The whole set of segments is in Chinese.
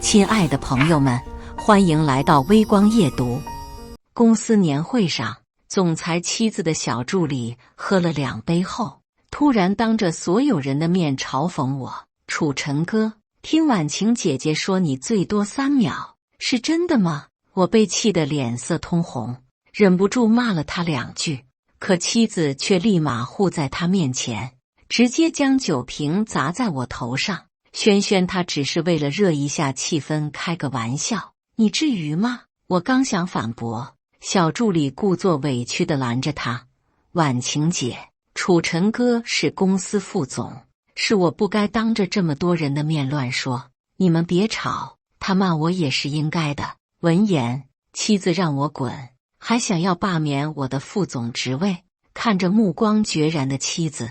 亲爱的朋友们，欢迎来到微光夜读。公司年会上，总裁妻子的小助理喝了2杯后，突然当着所有人的面嘲讽我：“楚晨哥，听婉晴姐姐说你最多3秒，是真的吗？”我被气得脸色通红，忍不住骂了他2句，可妻子却立马护在他面前，直接将酒瓶砸在我头上。轩轩他只是为了热一下气氛，开个玩笑，你至于吗？我刚想反驳，小助理故作委屈地拦着他：“婉晴姐，楚晨哥是公司副总，是我不该当着这么多人的面乱说，你们别吵，他骂我也是应该的。”闻言，妻子让我滚，还想要罢免我的副总职位。看着目光决然的妻子，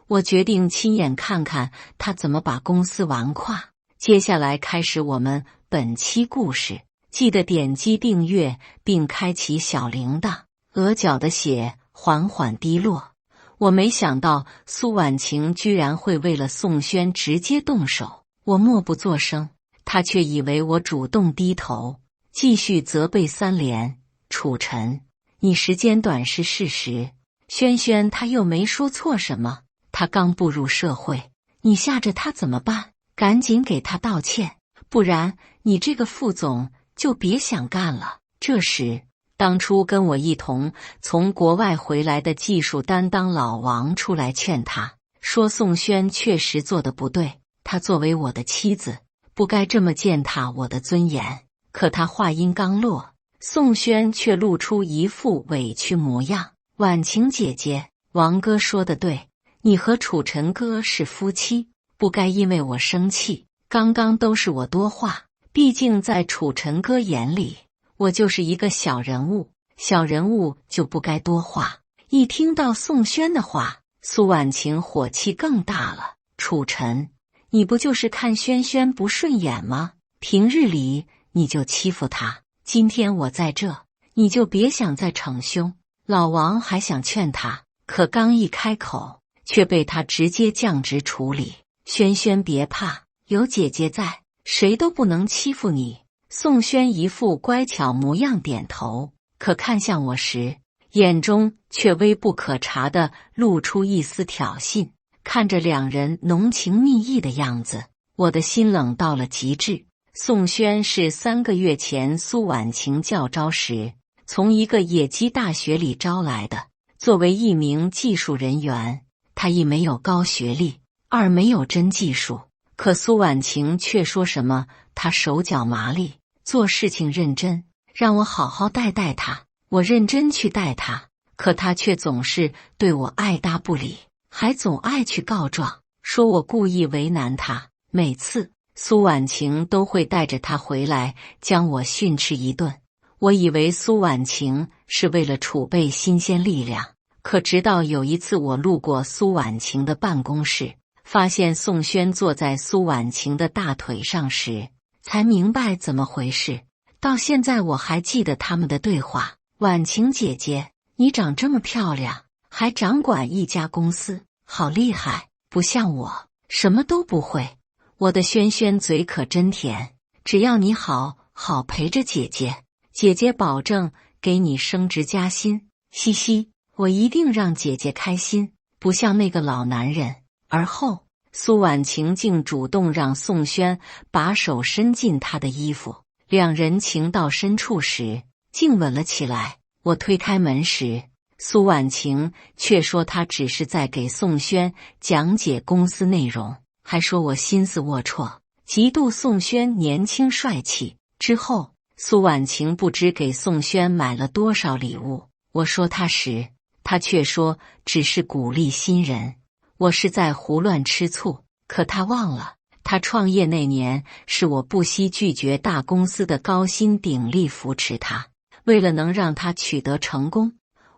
我决定亲眼看看他怎么把公司玩垮。接下来开始我们本期故事，记得点击订阅并开启小铃铛。额角的血缓缓滴落，我没想到苏婉晴居然会为了宋轩直接动手。我默不作声，他却以为我主动低头，继续责备3连：“楚晨，你时间短是事实，轩轩他又没说错什么。他刚步入社会，你吓着他怎么办？赶紧给他道歉，不然你这个副总就别想干了。”这时，当初跟我一同从国外回来的技术担当老王出来劝他，说宋轩确实做得不对，他作为我的妻子，不该这么践踏我的尊严。可他话音刚落，宋轩却露出一副委屈模样：“婉晴姐姐，王哥说得对，你和楚晨哥是夫妻，不该因为我生气。刚刚都是我多话，毕竟在楚晨哥眼里，我就是一个小人物，小人物就不该多话。”一听到宋轩的话，苏婉晴火气更大了：“楚晨，你不就是看轩轩不顺眼吗？平日里你就欺负他，今天我在这，你就别想再逞凶。”老王还想劝他，可刚一开口，却被他直接降职处理：“轩轩别怕，有姐姐在，谁都不能欺负你。”宋轩一副乖巧模样点头，可看向我时，眼中却微不可察地露出一丝挑衅。看着2人浓情蜜意的样子，我的心冷到了极致。宋轩是3个月前苏婉晴教招时，从一个野鸡大学里招来的。作为一名技术人员，他一没有高学历，二没有真技术，可苏婉晴却说什么他手脚麻利，做事情认真，让我好好带带他。我认真去带他，可他却总是对我爱答不理，还总爱去告状，说我故意为难他。每次苏婉晴都会带着他回来将我训斥一顿。我以为苏婉晴是为了储备新鲜力量，可直到有一次我路过苏婉晴的办公室，发现宋轩坐在苏婉晴的大腿上时，才明白怎么回事。到现在我还记得他们的对话：“婉晴姐姐，你长这么漂亮，还掌管一家公司，好厉害，不像我，什么都不会。我的轩轩嘴可真甜，只要你好好陪着姐姐，姐姐保证给你升职加薪，嘻嘻，我一定让姐姐开心，不像那个老男人。”而后，苏婉晴竟主动让宋轩把手伸进她的衣服，2人情到深处时，竟吻了起来。我推开门时，苏婉晴却说她只是在给宋轩讲解公司内容，还说我心思龌龊，嫉妒宋轩年轻帅气。之后，苏婉晴不知给宋轩买了多少礼物，我说他时，他却说只是鼓励新人。我是在胡乱吃醋，可他忘了，他创业那年是我不惜拒绝大公司的高薪鼎力扶持他。为了能让他取得成功，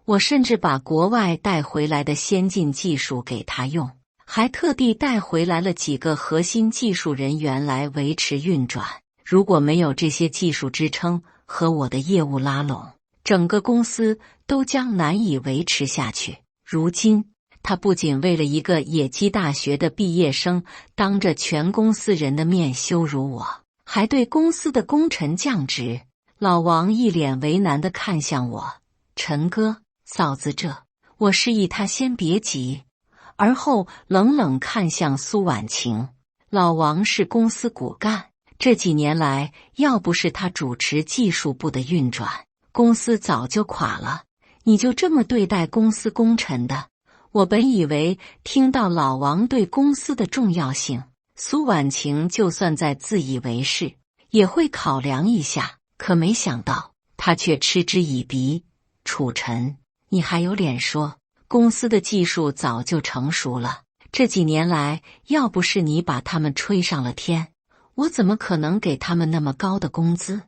我甚至把国外带回来的先进技术给他用，还特地带回来了几个核心技术人员来维持运转。如果没有这些技术支撑和我的业务拉拢，整个公司都将难以维持下去。如今，他不仅为了一个野鸡大学的毕业生当着全公司人的面羞辱我，还对公司的功臣降职。老王一脸为难地看向我，陈哥，嫂子我示意他先别急，而后冷冷看向苏婉晴。老王是公司骨干，这几年来，要不是他主持技术部的运转，公司早就垮了。你就这么对待公司功臣的？我本以为听到老王对公司的重要性，苏婉晴就算在自以为是，也会考量一下，可没想到他却嗤之以鼻。楚晨，你还有脸说公司的技术早就成熟了？这几年来，要不是你把他们吹上了天，我怎么可能给他们那么高的工资？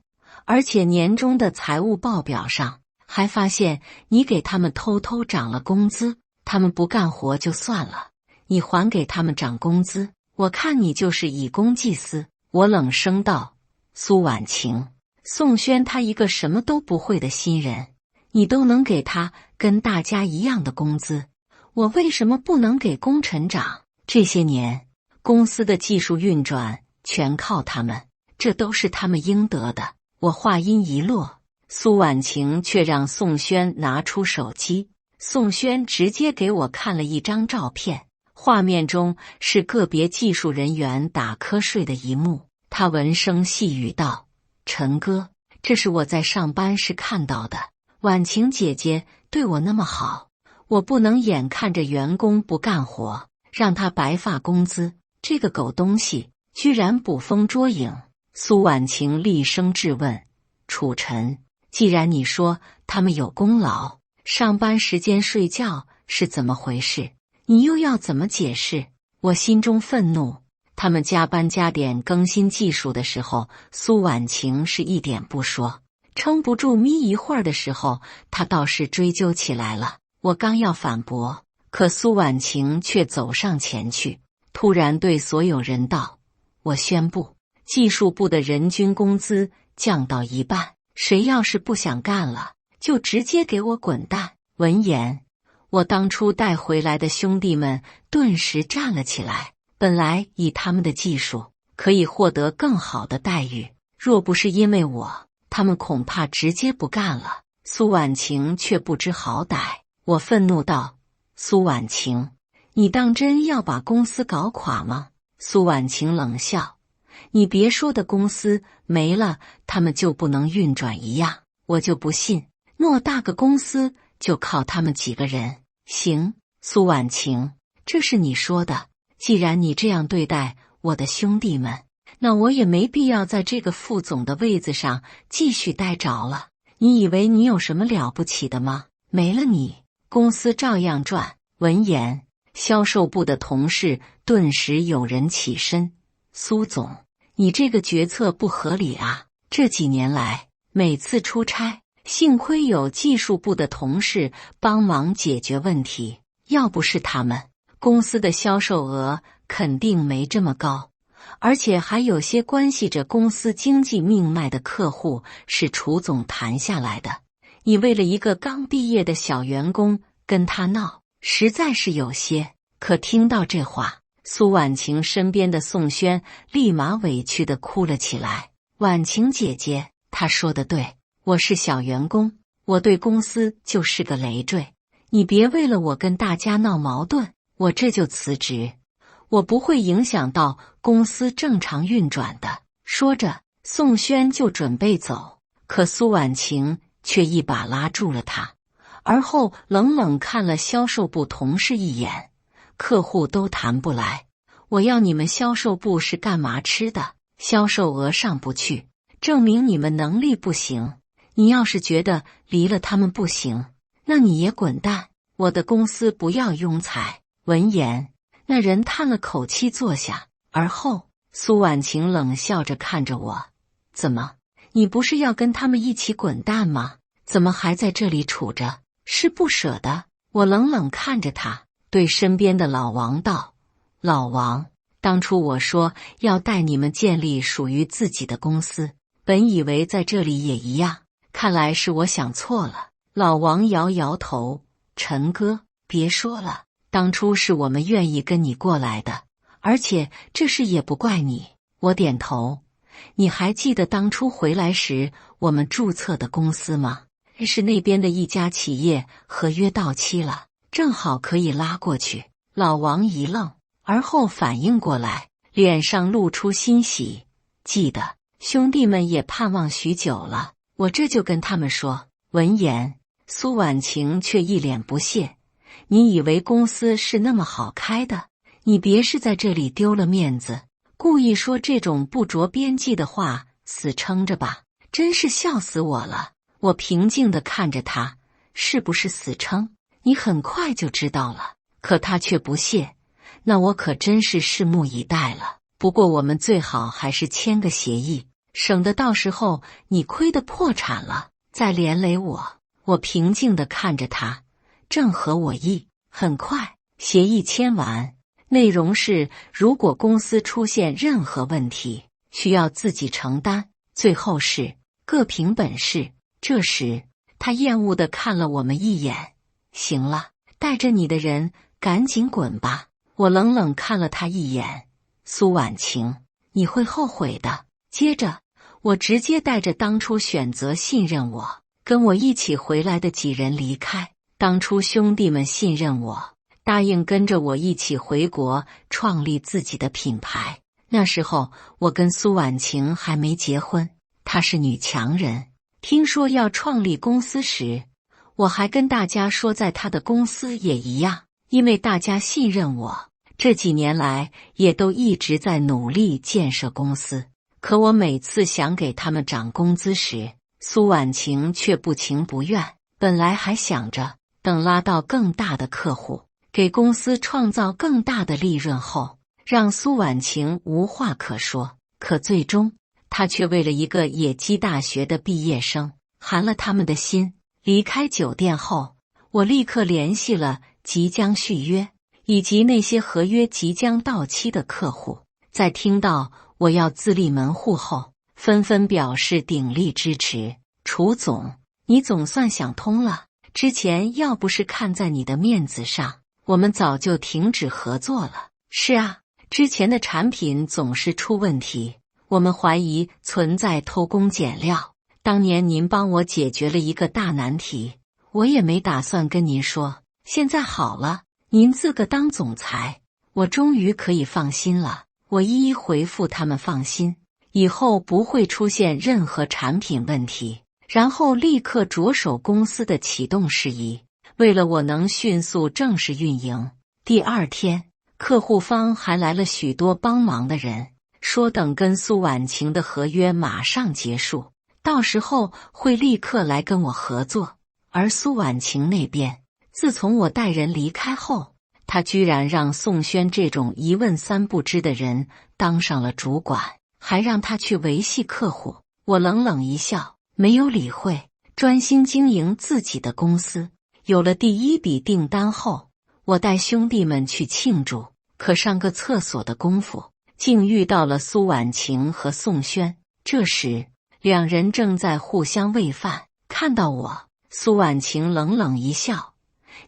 而且年终的财务报表上还发现你给他们偷偷涨了工资，他们不干活就算了，你还给他们涨工资，我看你就是以公济私。我冷声道：苏婉晴，宋轩他一个什么都不会的新人，你都能给他跟大家一样的工资，我为什么不能给功臣长？这些年公司的技术运转全靠他们，这都是他们应得的。我话音一落，苏婉晴却让宋轩拿出手机。宋轩直接给我看了一张照片，画面中是个别技术人员打瞌睡的一幕。他闻声细语道：陈哥，这是我在上班时看到的。婉晴姐姐对我那么好，我不能眼看着员工不干活，让他白发工资。这个狗东西居然捕风捉影！苏婉晴厉声质问：楚晨，既然你说他们有功劳，上班时间睡觉是怎么回事？你又要怎么解释？我心中愤怒。他们加班加点更新技术的时候，苏婉晴是一点不说，撑不住眯一会儿的时候，她倒是追究起来了。我刚要反驳，可苏婉晴却走上前去，突然对所有人道：我宣布，技术部的人均工资降到一半，谁要是不想干了，就直接给我滚蛋！闻言，我当初带回来的兄弟们顿时站了起来。本来以他们的技术可以获得更好的待遇，若不是因为我，他们恐怕直接不干了。苏婉晴却不知好歹，我愤怒道：苏婉晴，你当真要把公司搞垮吗？苏婉晴冷笑：你别说的公司没了，他们就不能运转一样，我就不信偌大个公司就靠他们几个人。行，苏婉晴，这是你说的。既然你这样对待我的兄弟们，那我也没必要在这个副总的位子上继续待着了。你以为你有什么了不起的吗？没了你，公司照样赚。闻言，销售部的同事顿时有人起身：苏总，你这个决策不合理啊！这几年来，每次出差，幸亏有技术部的同事帮忙解决问题，要不是他们，公司的销售额肯定没这么高，而且还有些关系着公司经济命脉的客户是楚总谈下来的。你为了一个刚毕业的小员工跟他闹，实在是有些……可听到这话，苏婉晴身边的宋轩立马委屈地哭了起来。婉晴姐姐，她说的对，我是小员工，我对公司就是个累赘，你别为了我跟大家闹矛盾，我这就辞职，我不会影响到公司正常运转的。说着，宋轩就准备走，可苏婉晴却一把拉住了他，而后冷冷看了销售部同事一眼：客户都谈不来，我要你们销售部是干嘛吃的？销售额上不去，证明你们能力不行。你要是觉得离了他们不行，那你也滚蛋，我的公司不要庸才。闻言，那人叹了口气坐下，而后苏婉晴冷笑着看着我：怎么，你不是要跟他们一起滚蛋吗？怎么还在这里杵着？是不舍得？我冷冷看着他，对身边的老王道：老王，当初我说要带你们建立属于自己的公司，本以为在这里也一样，看来是我想错了。老王摇摇头：陈哥，别说了，当初是我们愿意跟你过来的，而且这事也不怪你。我点头：你还记得当初回来时我们注册的公司吗？是那边的一家企业，合约到期了，正好可以拉过去。老王一愣，而后反应过来，脸上露出欣喜。记得，兄弟们也盼望许久了，我这就跟他们说。闻言，苏婉晴却一脸不屑：你以为公司是那么好开的？你别是在这里丢了面子，故意说这种不着边际的话，死撑着吧！真是笑死我了。我平静地看着他，是不是死撑？你很快就知道了。可他却不屑，那我可真是拭目以待了。不过我们最好还是签个协议，省得到时候你亏得破产了，再连累我。我平静地看着他，正合我意。很快，协议签完，内容是如果公司出现任何问题，需要自己承担。最后是各凭本事。这时，他厌恶地看了我们一眼。行了，带着你的人赶紧滚吧。我冷冷看了他一眼。苏婉晴，你会后悔的。接着，我直接带着当初选择信任我，跟我一起回来的几人离开。当初兄弟们信任我，答应跟着我一起回国创立自己的品牌。那时候，我跟苏婉晴还没结婚，她是女强人。听说要创立公司时，我还跟大家说在他的公司也一样，因为大家信任我。这几年来也都一直在努力建设公司，可我每次想给他们涨工资时，苏婉晴却不情不愿。本来还想着等拉到更大的客户，给公司创造更大的利润后，让苏婉晴无话可说。可最终他却为了一个野鸡大学的毕业生寒了他们的心。离开酒店后，我立刻联系了即将续约以及那些合约即将到期的客户，在听到我要自立门户后，纷纷表示鼎力支持。楚总，你总算想通了，之前要不是看在你的面子上，我们早就停止合作了。是啊，之前的产品总是出问题，我们怀疑存在偷工减料。当年您帮我解决了一个大难题，我也没打算跟您说。现在好了，您自个当总裁，我终于可以放心了。我一一回复他们放心，以后不会出现任何产品问题，然后立刻着手公司的启动事宜。为了我能迅速正式运营，第二天客户方还来了许多帮忙的人，说等跟苏婉晴的合约马上结束，到时候会立刻来跟我合作。而苏婉晴那边，自从我带人离开后，他居然让宋轩这种一问三不知的人当上了主管，还让他去维系客户。我冷冷一笑，没有理会，专心经营自己的公司。有了第一笔订单后，我带兄弟们去庆祝，可上个厕所的功夫，竟遇到了苏婉晴和宋轩。这时两人正在互相喂饭，看到我，苏婉晴冷冷一笑：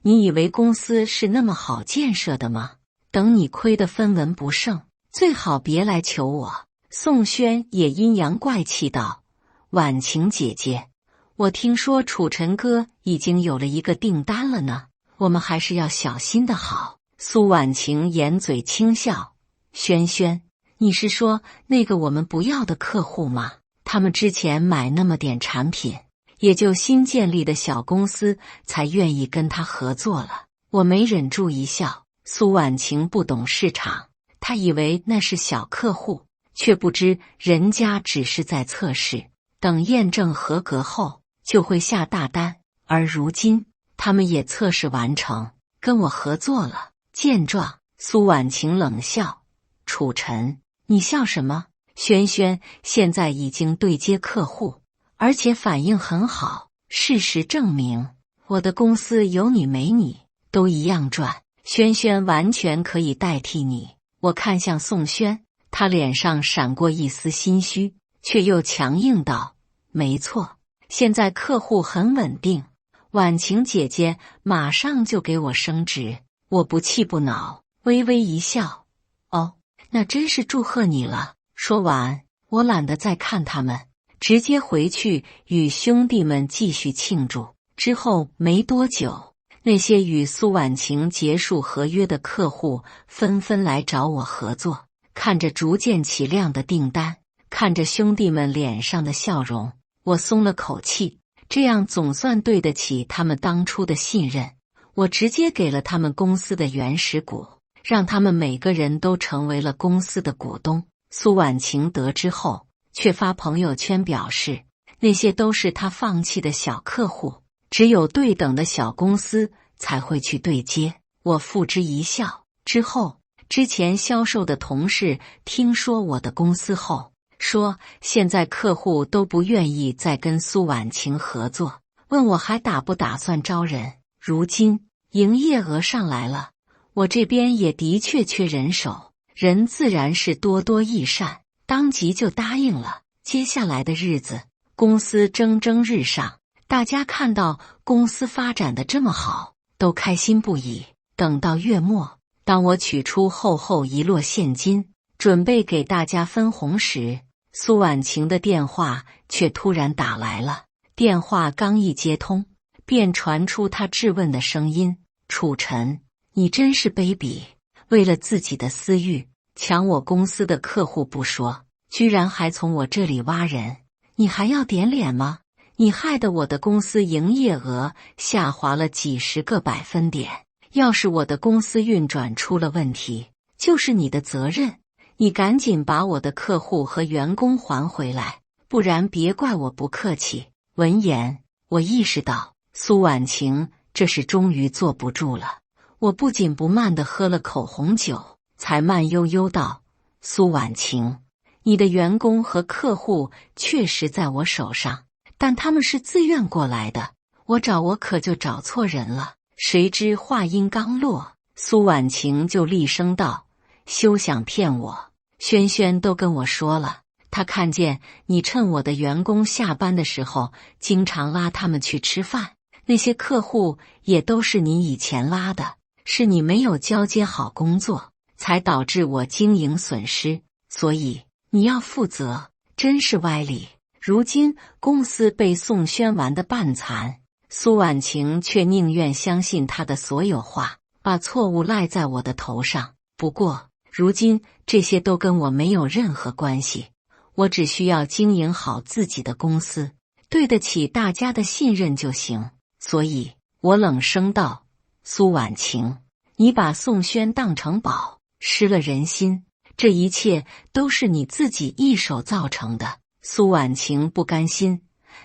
你以为公司是那么好建设的吗？等你亏得分文不剩，最好别来求我。宋轩也阴阳怪气道：婉晴姐姐，我听说楚尘哥已经有了一个订单了呢，我们还是要小心的好。苏婉晴掩嘴轻笑：轩轩，你是说那个我们不要的客户吗？他们之前买那么点产品，也就新建立的小公司才愿意跟他合作了。我没忍住一笑。苏婉晴不懂市场，她以为那是小客户，却不知人家只是在测试，等验证合格后就会下大单。而如今他们也测试完成，跟我合作了。见状，苏婉晴冷笑：楚尘，你笑什么？轩轩现在已经对接客户，而且反应很好。事实证明，我的公司有你没你都一样赚，轩轩完全可以代替你。我看向宋轩，他脸上闪过一丝心虚，却又强硬道：没错，现在客户很稳定，婉晴姐姐马上就给我升职。我不气不恼，微微一笑：哦，那真是祝贺你了。说完，我懒得再看他们，直接回去与兄弟们继续庆祝。之后没多久，那些与苏婉晴结束合约的客户纷纷来找我合作。看着逐渐起量的订单，看着兄弟们脸上的笑容，我松了口气，这样总算对得起他们当初的信任。我直接给了他们公司的原始股，让他们每个人都成为了公司的股东。苏婉晴得知后，却发朋友圈表示，那些都是他放弃的小客户，只有对等的小公司才会去对接。我付之一笑。之后，之前销售的同事听说我的公司后，说现在客户都不愿意再跟苏婉晴合作，问我还打不打算招人。如今营业额上来了，我这边也的确缺人手，人自然是多多益善，当即就答应了。接下来的日子，公司蒸蒸日上，大家看到公司发展的这么好，都开心不已。等到月末，当我取出厚厚一摞现金，准备给大家分红时，苏婉晴的电话却突然打来了。电话刚一接通，便传出她质问的声音：楚晨，你真是卑鄙，为了自己的私欲，抢我公司的客户不说，居然还从我这里挖人，你还要点脸吗？你害得我的公司营业额下滑了几十个百分点，要是我的公司运转出了问题，就是你的责任。你赶紧把我的客户和员工还回来，不然别怪我不客气。闻言，我意识到苏婉晴这是终于坐不住了。我不紧不慢地喝了口红酒，才慢悠悠道：苏婉晴，你的员工和客户确实在我手上，但他们是自愿过来的，我找我可就找错人了。谁知话音刚落，苏婉晴就厉声道：休想骗我，轩轩都跟我说了，他看见你趁我的员工下班的时候经常拉他们去吃饭，那些客户也都是你以前拉的，是你没有交接好工作，才导致我经营损失，所以你要负责。真是歪理。如今公司被宋轩玩得半残，苏婉晴却宁愿相信他的所有话，把错误赖在我的头上。不过如今这些都跟我没有任何关系，我只需要经营好自己的公司，对得起大家的信任就行。所以我冷声道：苏婉晴，你把宋轩当成宝，失了人心，这一切都是你自己一手造成的。苏婉晴不甘心，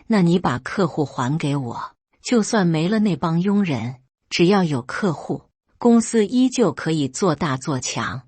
那你把客户还给我，就算没了那帮佣人，只要有客户，公司依旧可以做大做强。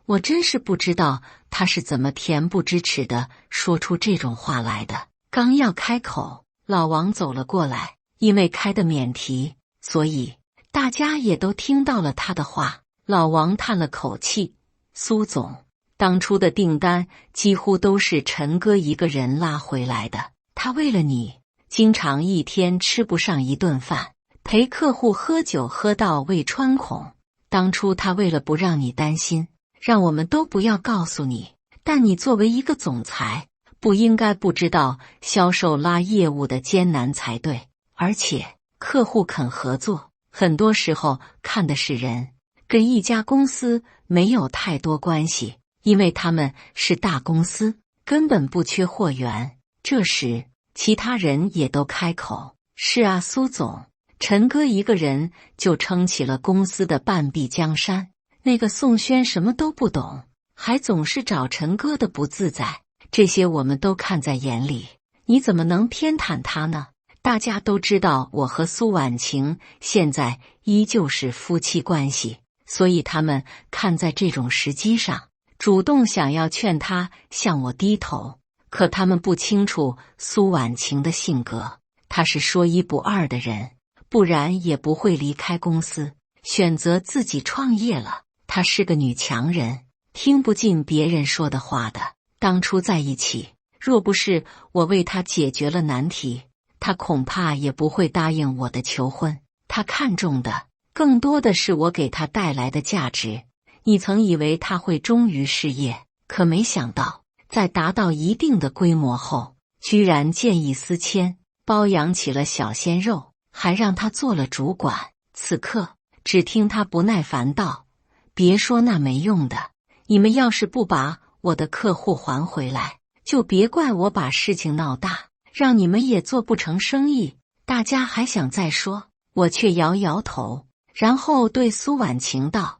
我真是不知道他是怎么恬不知耻的说出这种话来的。刚要开口，老王走了过来，因为开的免提，所以大家也都听到了他的话。老王叹了口气：苏总，当初的订单几乎都是陈哥一个人拉回来的，他为了你，经常一天吃不上一顿饭，陪客户喝酒喝到胃穿孔。当初他为了不让你担心，让我们都不要告诉你，但你作为一个总裁，不应该不知道销售拉业务的艰难才对。而且客户肯合作，很多时候看的是人，跟一家公司没有太多关系，因为他们是大公司，根本不缺货源。这时其他人也都开口：是啊，苏总，陈哥一个人就撑起了公司的半壁江山，那个宋轩什么都不懂，还总是找陈哥的不自在，这些我们都看在眼里，你怎么能偏袒他呢？大家都知道我和苏婉晴现在依旧是夫妻关系，所以他们看在这种时机上，主动想要劝他向我低头。可他们不清楚苏婉晴的性格，她是说一不二的人，不然也不会离开公司，选择自己创业了。她是个女强人，听不进别人说的话的。当初在一起，若不是我为她解决了难题，她恐怕也不会答应我的求婚。她看重的更多的是我给她带来的价值。你曾以为她会忠于事业，可没想到在达到一定的规模后，居然见异思迁，包养起了小鲜肉，还让他做了主管。此刻，只听他不耐烦道：“别说那没用的，你们要是不把我的客户还回来，就别怪我把事情闹大，让你们也做不成生意。”大家还想再说，我却摇摇头，然后对苏婉晴道：“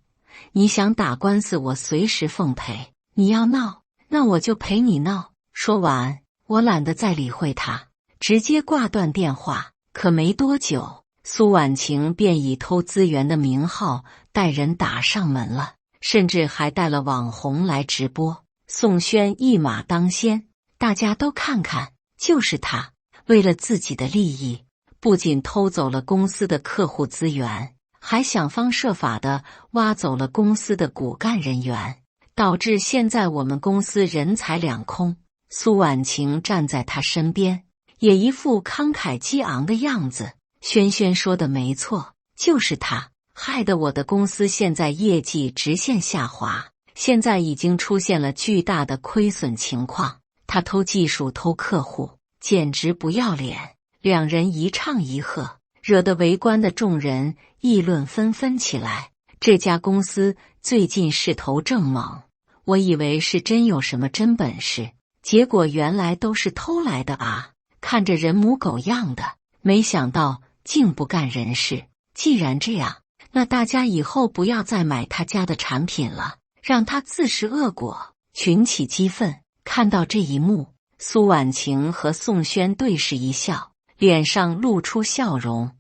你想打官司，我随时奉陪；你要闹，那我就陪你闹。”说完，我懒得再理会他，直接挂断电话。可没多久，苏婉晴便以偷资源的名号带人打上门了，甚至还带了网红来直播。宋轩一马当先，大家都看看，就是他，为了自己的利益，不仅偷走了公司的客户资源，还想方设法地挖走了公司的骨干人员，导致现在我们公司人财两空。苏婉晴站在他身边，也一副慷慨激昂的样子。轩轩说的没错，就是他，害得我的公司现在业绩直线下滑，现在已经出现了巨大的亏损情况。他偷技术偷客户，简直不要脸。两人一唱一和，惹得围观的众人议论纷纷起来。这家公司最近势头正猛，我以为是真有什么真本事，结果原来都是偷来的啊！看着人模狗样的，没想到竟不干人事。既然这样，那大家以后不要再买他家的产品了，让他自食恶果。群起激愤。看到这一幕，苏婉晴和宋轩对视一笑，脸上露出笑容，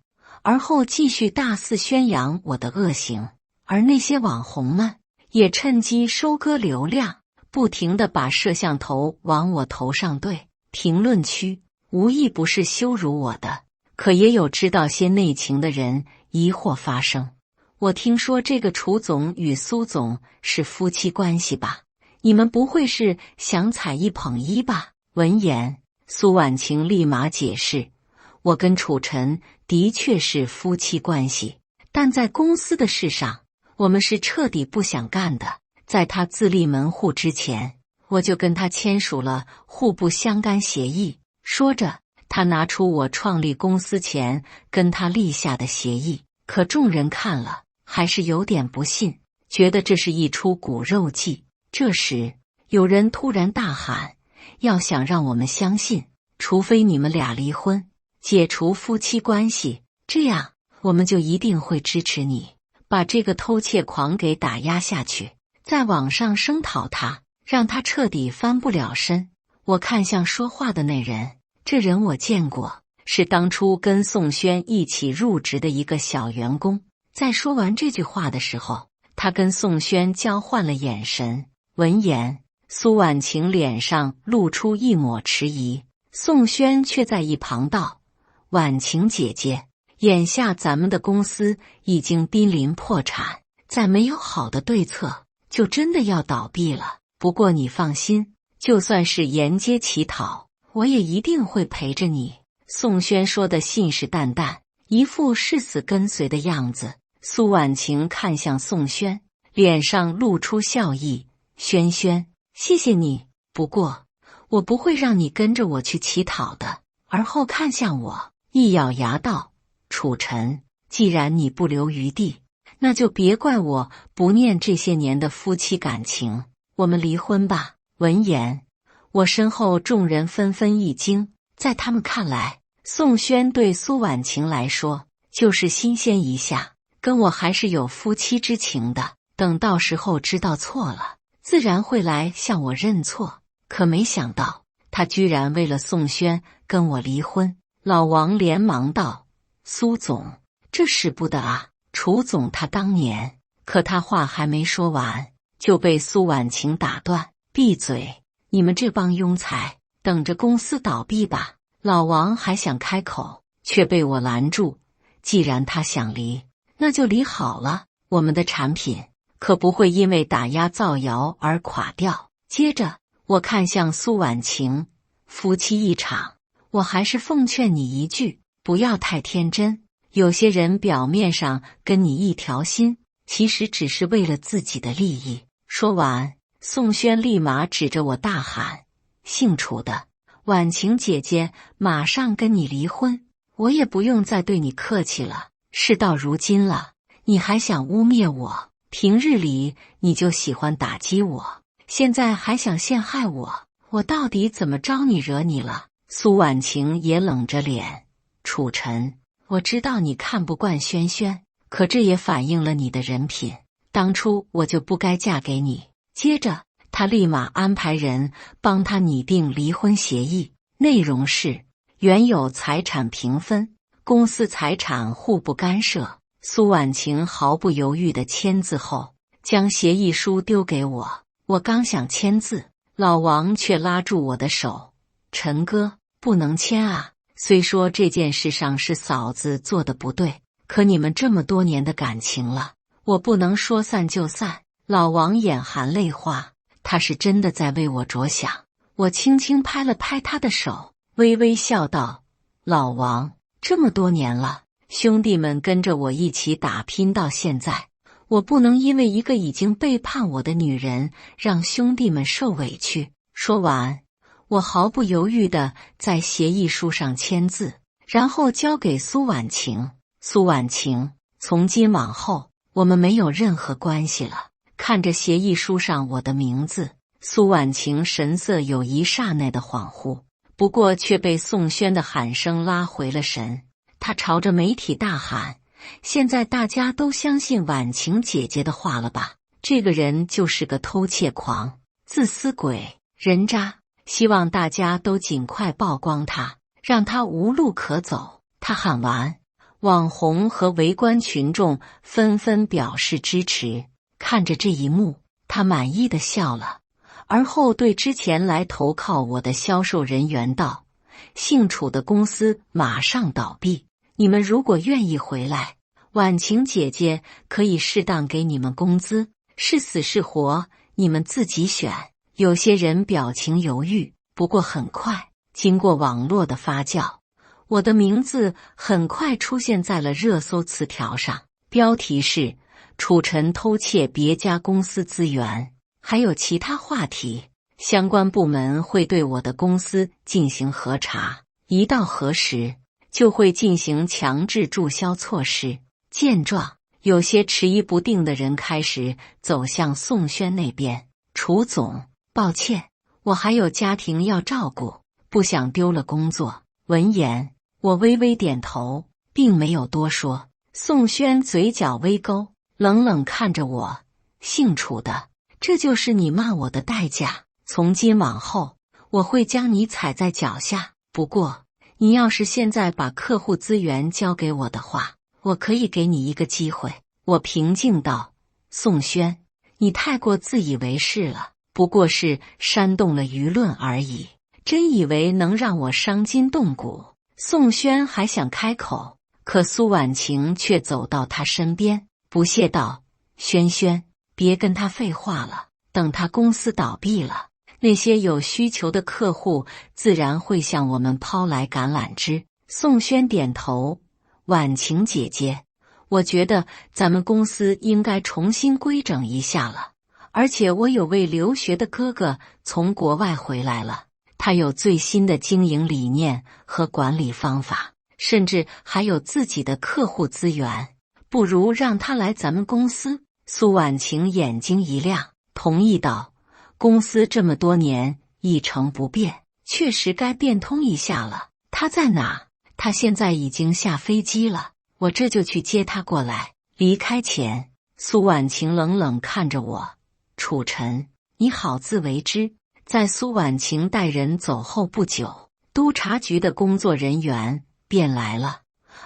而后继续大肆宣扬我的恶行。而那些网红们也趁机收割流量，不停地把摄像头往我头上对。评论区无一不是羞辱我的，可也有知道些内情的人疑惑发声：“我听说这个楚总与苏总是夫妻关系吧？你们不会是想踩一捧一吧？”闻言，苏婉晴立马解释：“我跟楚晨的确是夫妻关系，但在公司的事上，我们是彻底不想干的。在他自立门户之前，我就跟他签署了互不相干协议。”说着，他拿出我创立公司前跟他立下的协议。可众人看了，还是有点不信，觉得这是一出骨肉计。这时，有人突然大喊：“要想让我们相信，除非你们俩离婚，解除夫妻关系，这样我们就一定会支持你，把这个偷窃狂给打压下去，在网上声讨他，让他彻底翻不了身。”我看向说话的那人，这人我见过，是当初跟宋轩一起入职的一个小员工。在说完这句话的时候，他跟宋轩交换了眼神。闻言，苏婉晴脸上露出一抹迟疑，宋轩却在一旁道：“婉晴姐姐，眼下咱们的公司已经濒临破产，再没有好的对策，就真的要倒闭了。不过你放心，就算是沿街乞讨，我也一定会陪着你。”宋轩说的信誓旦旦，一副誓死跟随的样子。苏婉晴看向宋轩，脸上露出笑意：“轩轩，谢谢你，不过我不会让你跟着我去乞讨的。”而后看向我，一咬牙道：“楚晨，既然你不留余地，那就别怪我不念这些年的夫妻感情，我们离婚吧。”闻言，我身后众人纷纷一惊，在他们看来，宋轩对苏婉晴来说就是新鲜一下，跟我还是有夫妻之情的，等到时候知道错了，自然会来向我认错。可没想到，他居然为了宋轩跟我离婚。老王连忙道：“苏总，这使不得啊！楚总他当年……”可他话还没说完，就被苏婉晴打断：“闭嘴！你们这帮庸才，等着公司倒闭吧！”老王还想开口，却被我拦住。既然他想离，那就离好了，我们的产品可不会因为打压造谣而垮掉。接着，我看向苏婉晴：“夫妻一场，我还是奉劝你一句，不要太天真。有些人表面上跟你一条心，其实只是为了自己的利益。”说完，宋轩立马指着我大喊：“姓楚的，婉晴姐姐马上跟你离婚，我也不用再对你客气了。事到如今了，你还想污蔑我？平日里你就喜欢打击我，现在还想陷害我，我到底怎么招你惹你了？”苏婉晴也冷着脸：“楚晨，我知道你看不惯轩轩，可这也反映了你的人品。当初我就不该嫁给你。”接着他立马安排人帮他拟定离婚协议，内容是原有财产平分，公司财产互不干涉。苏婉晴毫不犹豫地签字后，将协议书丢给我。我刚想签字，老王却拉住我的手：“陈哥，不能签啊！虽说这件事上是嫂子做的不对，可你们这么多年的感情了，我不能说散就散。”老王眼含泪花，他是真的在为我着想。我轻轻拍了拍他的手，微微笑道：“老王，这么多年了，兄弟们跟着我一起打拼到现在，我不能因为一个已经背叛我的女人让兄弟们受委屈。”说完，我毫不犹豫地在协议书上签字，然后交给苏婉晴。苏婉晴，从今往后我们没有任何关系了。看着协议书上我的名字，苏婉晴神色有一刹那的恍惚，不过却被宋轩的喊声拉回了神。他朝着媒体大喊：“现在大家都相信婉晴姐姐的话了吧？这个人就是个偷窃狂、自私鬼、人渣，希望大家都尽快曝光他，让他无路可走。”他喊完，网红和围观群众纷纷表示支持。看着这一幕，他满意的笑了，而后对之前来投靠我的销售人员道：“姓楚的公司马上倒闭，你们如果愿意回来，婉晴姐姐可以适当给你们工资，是死是活你们自己选。”有些人表情犹豫，不过很快，经过网络的发酵，我的名字很快出现在了热搜词条上，标题是楚晨偷窃别家公司资源，还有其他话题。相关部门会对我的公司进行核查，一到核实，就会进行强制注销措施。见状，有些迟疑不定的人开始走向宋轩那边。楚总，抱歉，我还有家庭要照顾，不想丢了工作。闻言，我微微点头，并没有多说。宋轩嘴角微勾，冷冷看着我：“姓楚的，这就是你骂我的代价。从今往后，我会将你踩在脚下。不过，你要是现在把客户资源交给我的话，我可以给你一个机会。”我平静道：“宋轩，你太过自以为是了，不过是煽动了舆论而已，真以为能让我伤筋动骨？”宋轩还想开口，可苏婉晴却走到他身边，不屑道：“轩轩，别跟他废话了，等他公司倒闭了，那些有需求的客户自然会向我们抛来橄榄枝。”宋轩点头：“婉晴姐姐，我觉得咱们公司应该重新规整一下了，而且我有位留学的哥哥从国外回来了，他有最新的经营理念和管理方法，甚至还有自己的客户资源，不如让他来咱们公司。”苏婉晴眼睛一亮，同意道：“公司这么多年一成不变，确实该变通一下了。他在哪？”“他现在已经下飞机了，我这就去接他过来。”离开前，苏婉晴冷冷看着我：“楚晨，你好自为之。”在苏婉晴带人走后不久，督察局的工作人员便来了，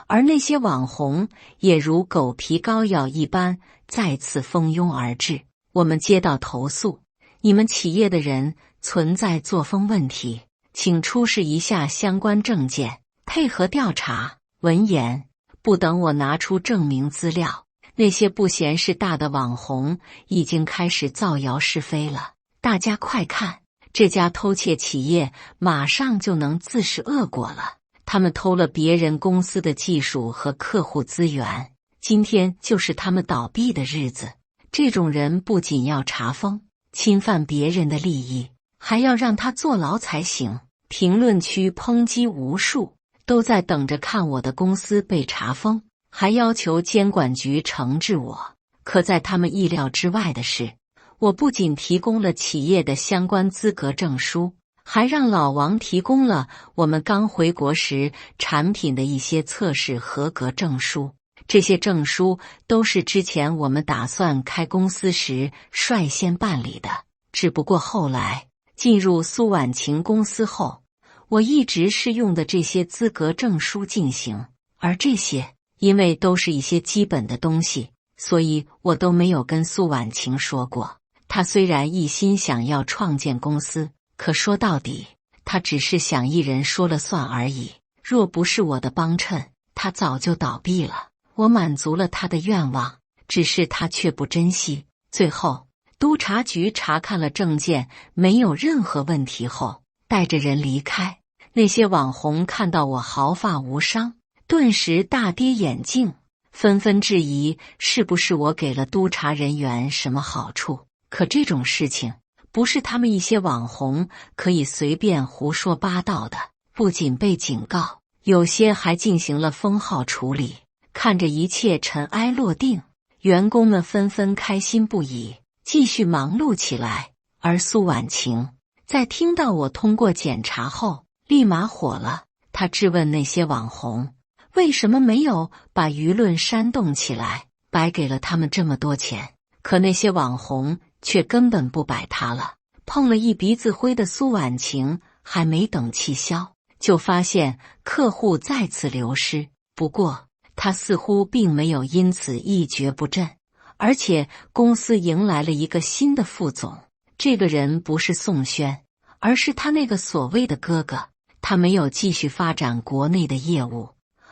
而那些网红也如狗皮膏药一般再次蜂拥而至。我们接到投诉，你们企业的人存在作风问题，请出示一下相关证件，配合调查。闻言，不等我拿出证明资料，那些不嫌事大的网红已经开始造谣是非了。大家快看，这家偷窃企业马上就能自食恶果了。他们偷了别人公司的技术和客户资源，今天就是他们倒闭的日子。这种人不仅要查封，侵犯别人的利益，还要让他坐牢才行。评论区抨击无数，都在等着看我的公司被查封，还要求监管局惩治我。可在他们意料之外的是，我不仅提供了企业的相关资格证书，还让老王提供了我们刚回国时产品的一些测试合格证书。这些证书都是之前我们打算开公司时率先办理的，只不过后来进入苏婉晴公司后，我一直是用的这些资格证书进行，而这些因为都是一些基本的东西，所以我都没有跟苏婉晴说过。她虽然一心想要创建公司，可说到底，她只是想一人说了算而已。若不是我的帮衬，她早就倒闭了。我满足了她的愿望，只是她却不珍惜。最后，督察局查看了证件，没有任何问题后，带着人离开。那些网红看到我毫发无伤，顿时大跌眼镜，纷纷质疑是不是我给了督察人员什么好处。可这种事情不是他们一些网红可以随便胡说八道的，不仅被警告，有些还进行了封号处理。看着一切尘埃落定，员工们纷纷开心不已，继续忙碌起来。而苏婉晴在听到我通过检查后，立马火了。她质问那些网红，为什么没有把舆论煽动起来，白给了他们这么多钱。可那些网红却根本不摆他了。碰了一鼻子灰的苏婉晴还没等气消，就发现客户再次流失。不过他似乎并没有因此一蹶不振，而且公司迎来了一个新的副总。这个人不是宋轩，而是他那个所谓的哥哥。他没有继续发展国内的业务，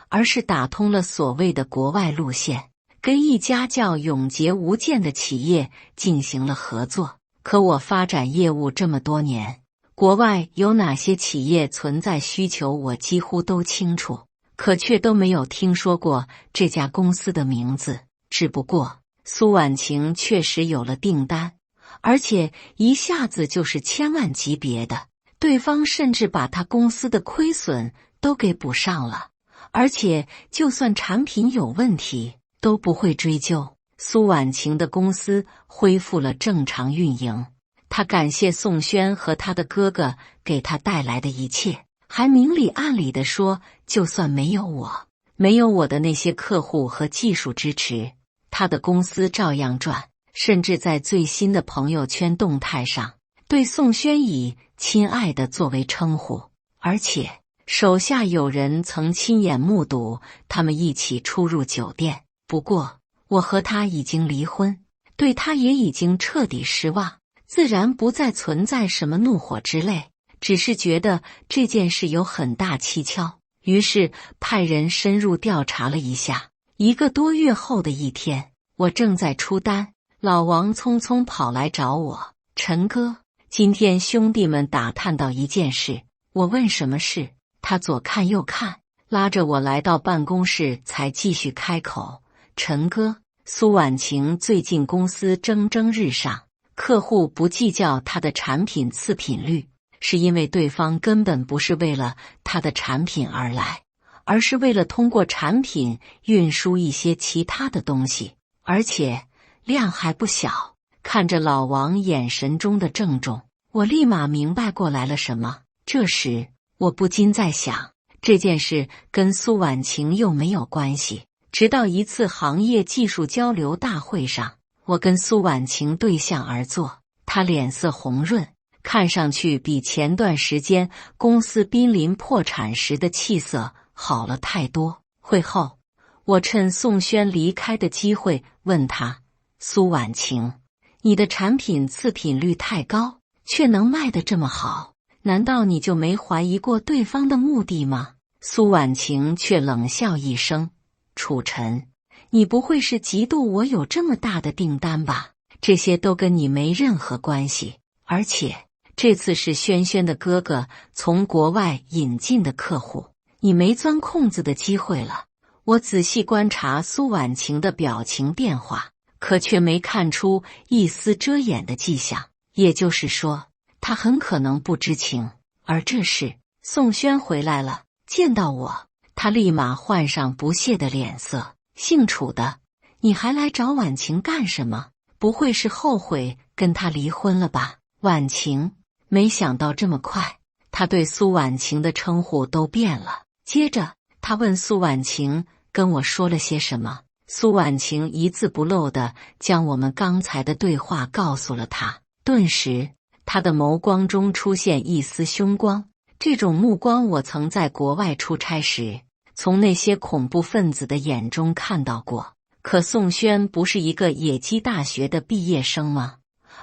而是打通了所谓的国外路线，跟一家叫永捷无间的企业进行了合作。可我发展业务这么多年，国外有哪些企业存在需求我几乎都清楚，可却都没有听说过这家公司的名字。只不过苏婉晴确实有了订单，而且一下子就是千万级别的，对方甚至把他公司的亏损都给补上了，而且就算产品有问题都不会追究。苏婉晴的公司恢复了正常运营，他感谢宋轩和他的哥哥给他带来的一切，还明里暗里地说，就算没有我的那些客户和技术支持，他的公司照样赚。甚至在最新的朋友圈动态上，对宋轩以亲爱的作为称呼，而且手下有人曾亲眼目睹他们一起出入酒店。不过我和他已经离婚，对他也已经彻底失望，自然不再存在什么怒火之泪，只是觉得这件事有很大蹊跷，于是派人深入调查了一下。1个多月后的一天，我正在出单，老王匆匆跑来找我，陈哥，今天兄弟们打探到一件事。我问什么事，他左看右看，拉着我来到办公室才继续开口。陈哥，苏婉晴最近公司蒸蒸日上，客户不计较他的产品次品率，是因为对方根本不是为了他的产品而来，而是为了通过产品运输一些其他的东西，而且量还不小。看着老王眼神中的郑重，我立马明白过来了什么。这时我不禁在想，这件事跟苏婉晴又没有关系。直到一次行业技术交流大会上，我跟苏婉晴对向而坐，她脸色红润，看上去比前段时间公司濒临破产时的气色好了太多。会后，我趁宋轩离开的机会问他，苏婉晴，你的产品次品率太高，却能卖得这么好，难道你就没怀疑过对方的目的吗？苏婉晴却冷笑一声，楚晨，你不会是嫉妒我有这么大的订单吧？这些都跟你没任何关系，而且这次是轩轩的哥哥从国外引进的客户，你没钻空子的机会了。我仔细观察苏婉晴的表情变化，可却没看出一丝遮掩的迹象。也就是说，他很可能不知情。而这时，宋轩回来了，见到我，他立马换上不屑的脸色。姓楚的，你还来找婉晴干什么？不会是后悔跟他离婚了吧？婉晴，没想到这么快，他对苏婉晴的称呼都变了。接着，他问苏婉晴跟我说了些什么。苏婉晴一字不漏地将我们刚才的对话告诉了他。顿时，他的眸光中出现一丝凶光。这种目光我曾在国外出差时从那些恐怖分子的眼中看到过。可宋轩不是一个野鸡大学的毕业生吗？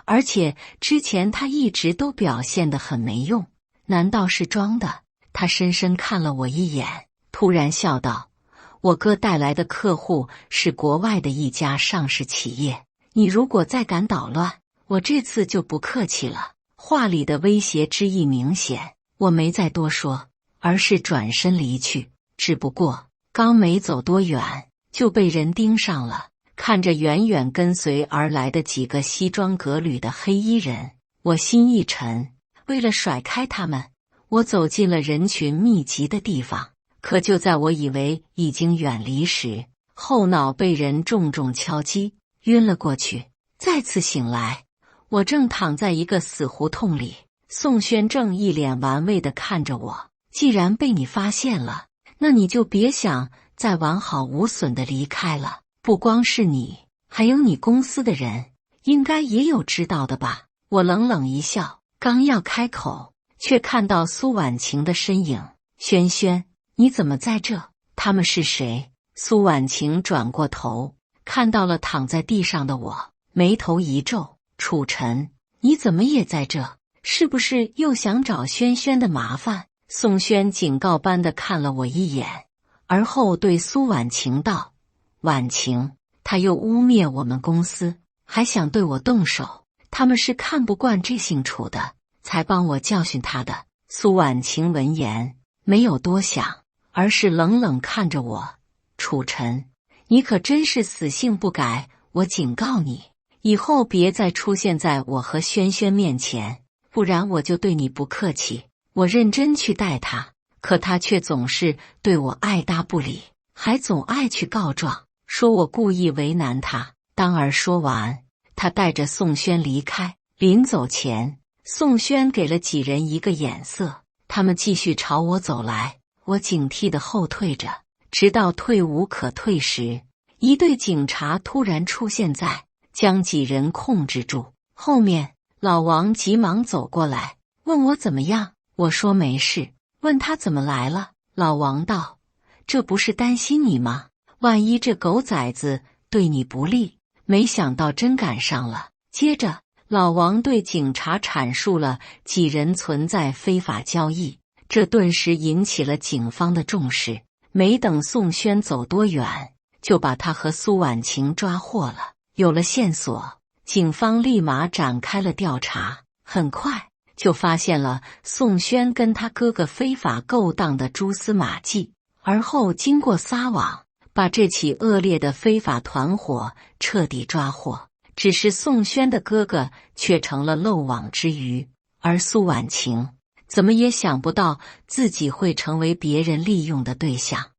而且之前他一直都表现得很没用，难道是装的？他深深看了我一眼，突然笑道：我哥带来的客户是国外的一家上市企业，你如果再敢捣乱，我这次就不客气了。话里的威胁之意明显，我没再多说，而是转身离去。只不过刚没走多远，就被人盯上了。看着远远跟随而来的几个西装革履的黑衣人，我心一沉。为了甩开他们，我走进了人群密集的地方。可就在我以为已经远离时，后脑被人重重敲击，晕了过去。再次醒来，我正躺在一个死胡同里。宋轩正一脸玩味地看着我。既然被你发现了，那你就别想再完好无损地离开了。不光是你，还有你公司的人，应该也有知道的吧？我冷冷一笑，刚要开口，却看到苏婉晴的身影。轩轩，你怎么在这？他们是谁？苏婉晴转过头，看到了躺在地上的我，眉头一皱。楚晨，你怎么也在这？是不是又想找轩轩的麻烦？宋轩警告般地看了我一眼，而后对苏婉晴道：婉晴，他又污蔑我们公司，还想对我动手，他们是看不惯这姓楚的，才帮我教训他的。苏婉晴闻言没有多想，而是冷冷看着我：楚晨，你可真是死性不改，我警告你，以后别再出现在我和轩轩面前，不然我就对你不客气。我认真去待他，可他却总是对我爱答不理，还总爱去告状，说我故意为难他。当儿说完，他带着宋轩离开。临走前，宋轩给了几人一个眼色，他们继续朝我走来。我警惕地后退着，直到退无可退时，一队警察突然出现在，将几人控制住。后面，老王急忙走过来，问我怎么样。我说没事。问他怎么来了，老王道：这不是担心你吗？万一这狗崽子对你不利，没想到真赶上了。接着，老王对警察阐述了几人存在非法交易，这顿时引起了警方的重视。没等宋轩走多远，就把他和苏婉晴抓获了。有了线索，警方立马展开了调查，很快就发现了宋轩跟他哥哥非法勾当的蛛丝马迹，而后经过撒网，把这起恶劣的非法团伙彻底抓获。只是宋轩的哥哥却成了漏网之鱼，而苏婉晴怎么也想不到自己会成为别人利用的对象，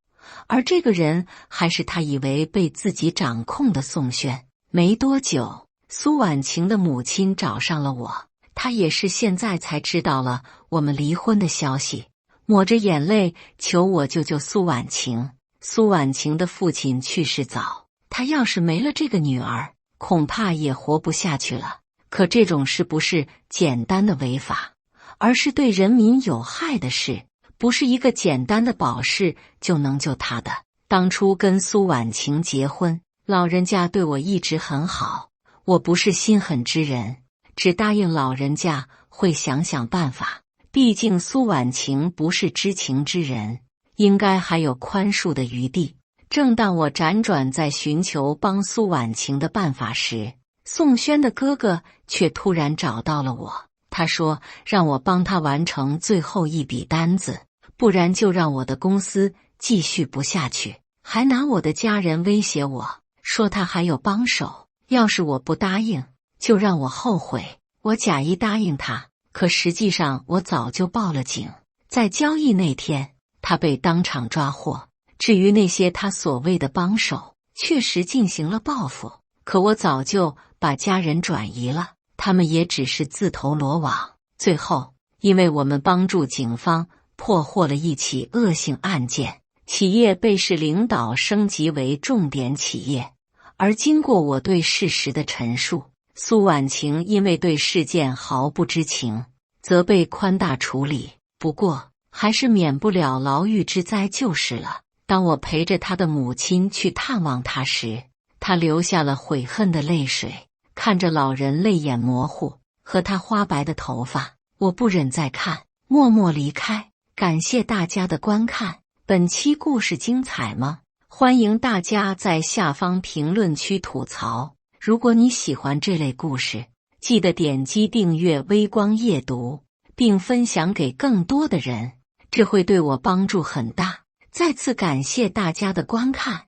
而这个人还是他以为被自己掌控的宋轩。没多久，苏婉晴的母亲找上了我，她也是现在才知道了我们离婚的消息，抹着眼泪求我救救苏婉晴。苏婉晴的父亲去世早，他要是没了这个女儿，恐怕也活不下去了。可这种事不是简单的违法，而是对人民有害的事，不是一个简单的保释就能救他的。当初跟苏婉晴结婚，老人家对我一直很好，我不是心狠之人，只答应老人家会想想办法。毕竟苏婉晴不是知情之人，应该还有宽恕的余地。正当我辗转在寻求帮苏婉晴的办法时，宋轩的哥哥却突然找到了我。他说让我帮他完成最后一笔单子，不然就让我的公司继续不下去，还拿我的家人威胁我，说他还有帮手，要是我不答应，就让我后悔。我假意答应他，可实际上我早就报了警。在交易那天，他被当场抓获。至于那些他所谓的帮手，确实进行了报复，可我早就把家人转移了，他们也只是自投罗网。最后，因为我们帮助警方破获了一起恶性案件，企业被市领导升级为重点企业，而经过我对事实的陈述，苏婉晴因为对事件毫不知情，则被宽大处理。不过，还是免不了牢狱之灾就是了。当我陪着他的母亲去探望他时，他流下了悔恨的泪水。看着老人泪眼模糊和他花白的头发，我不忍再看，默默离开。感谢大家的观看，本期故事精彩吗？欢迎大家在下方评论区吐槽。如果你喜欢这类故事，记得点击订阅微光夜读，并分享给更多的人，这会对我帮助很大。再次感谢大家的观看。